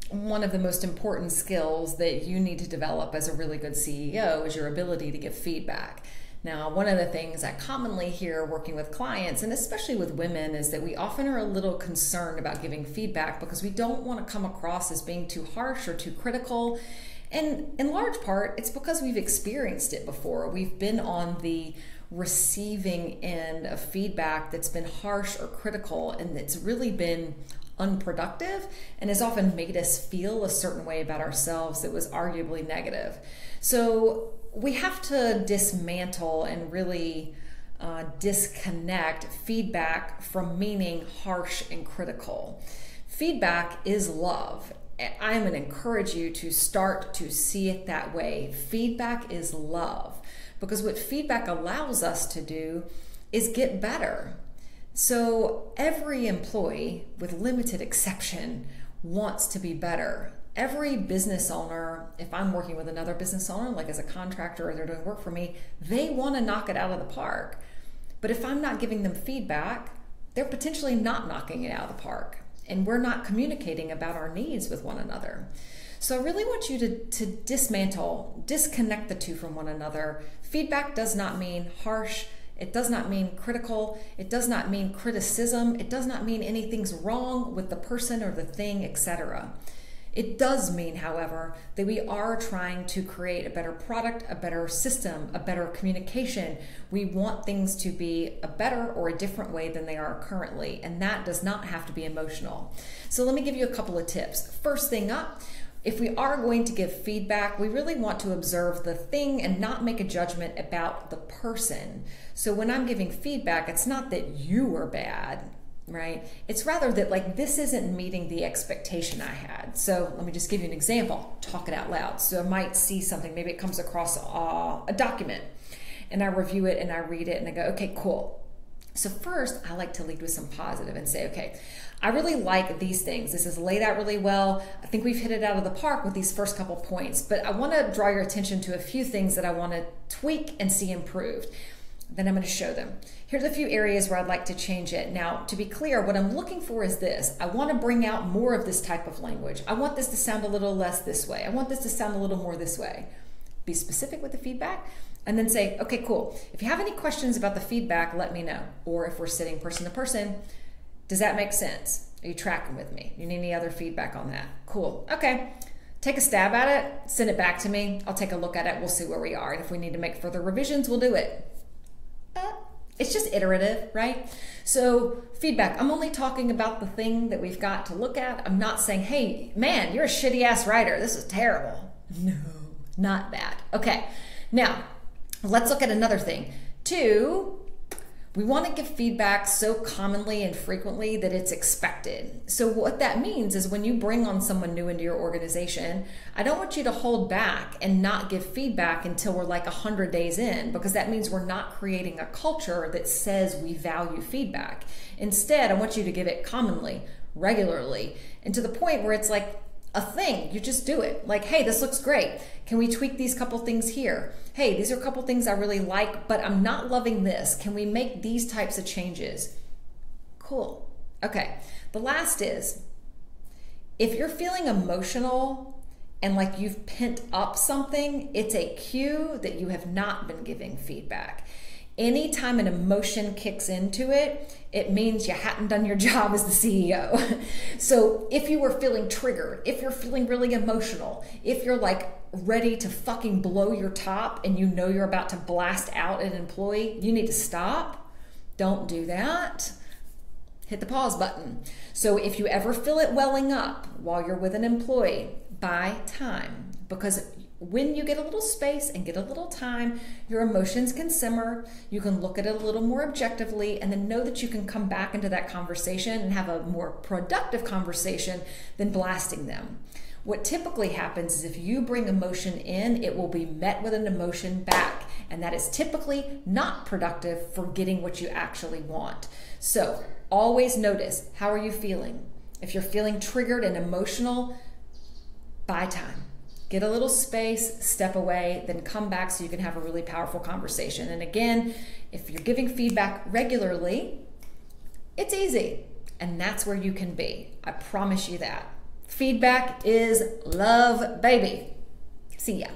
one of the most important skills that you need to develop as a really good CEO is your ability to give feedback. Now, one of the things I commonly hear working with clients, and especially with women, is that we often are a little concerned about giving feedback because we don't want to come across as being too harsh or too critical. And in large part, it's because we've experienced it before. We've been on the receiving end of feedback that's been harsh or critical, and it's really been unproductive and has often made us feel a certain way about ourselves that was arguably negative. So we have to dismantle and really disconnect feedback from meaning harsh and critical. Feedback is love. I'm going to encourage you to start to see it that way. Feedback is love, because what feedback allows us to do is get better. So every employee, with limited exception, wants to be better. Every business owner, if I'm working with another business owner, like as a contractor or they're doing work for me, they want to knock it out of the park. But if I'm not giving them feedback, they're potentially not knocking it out of the park. And we're not communicating about our needs with one another. So I really want you to dismantle, disconnect the two from one another. Feedback does not mean harsh. It does not mean critical. It does not mean criticism. It does not mean anything's wrong with the person or the thing, etc. It does mean, however, that we are trying to create a better product, a better system, a better communication. We want things to be a better or a different way than they are currently, and that does not have to be emotional. So let me give you a couple of tips. First thing up, if we are going to give feedback, we really want to observe the thing and not make a judgment about the person. So when I'm giving feedback, it's not that you are bad, right? It's rather that, like, this isn't meeting the expectation I had. So let me just give you an example. Talk it out loud. So I might see something, maybe it comes across a document, and I review it and I read it and I go, okay, cool. So first, I like to lead with some positive and say, okay, I really like these things. This is laid out really well. I think we've hit it out of the park with these first couple points, but I want to draw your attention to a few things that I want to tweak and see improved. Then I'm going to show them. Here's a few areas where I'd like to change it. Now, to be clear, what I'm looking for is this. I want to bring out more of this type of language. I want this to sound a little less this way. I want this to sound a little more this way. Be specific with the feedback, and then say, okay, cool. If you have any questions about the feedback, let me know. Or if we're sitting person to person, does that make sense? Are you tracking with me? You need any other feedback on that? Cool. Okay. Take a stab at it. Send it back to me. I'll take a look at it. We'll see where we are. And if we need to make further revisions, we'll do it. It's just iterative, right? So feedback, I'm only talking about the thing that we've got to look at. I'm not saying, hey, man, you're a shitty ass writer. This is terrible. No, not that. Okay. Now, let's look at another thing. 2, we want to give feedback so commonly and frequently that it's expected. So what that means is when you bring on someone new into your organization, I don't want you to hold back and not give feedback until we're like 100 days in, because that means we're not creating a culture that says we value feedback. Instead, I want you to give it commonly, regularly, and to the point where it's like a thing. You just do it. Like, hey, this looks great. Can we tweak these couple things here? Hey, these are a couple things I really like, but I'm not loving this. Can we make these types of changes? Cool. Okay. The last is, if you're feeling emotional and like you've pent up something, it's a cue that you have not been giving feedback. Anytime an emotion kicks into it, it means you hadn't done your job as the CEO. So if you were feeling triggered, if you're feeling really emotional, if you're like ready to fucking blow your top and you know you're about to blast out an employee, you need to stop. Don't do that. Hit the pause button. So if you ever feel it welling up while you're with an employee, buy time, because when you get a little space and get a little time, your emotions can simmer. You can look at it a little more objectively, and then know that you can come back into that conversation and have a more productive conversation than blasting them. What typically happens is if you bring emotion in, it will be met with an emotion back, and that is typically not productive for getting what you actually want. So always notice, how are you feeling? If you're feeling triggered and emotional, buy time. Get a little space, step away, then come back so you can have a really powerful conversation. And again, if you're giving feedback regularly, it's easy. And that's where you can be. I promise you that. Feedback is love, baby. See ya.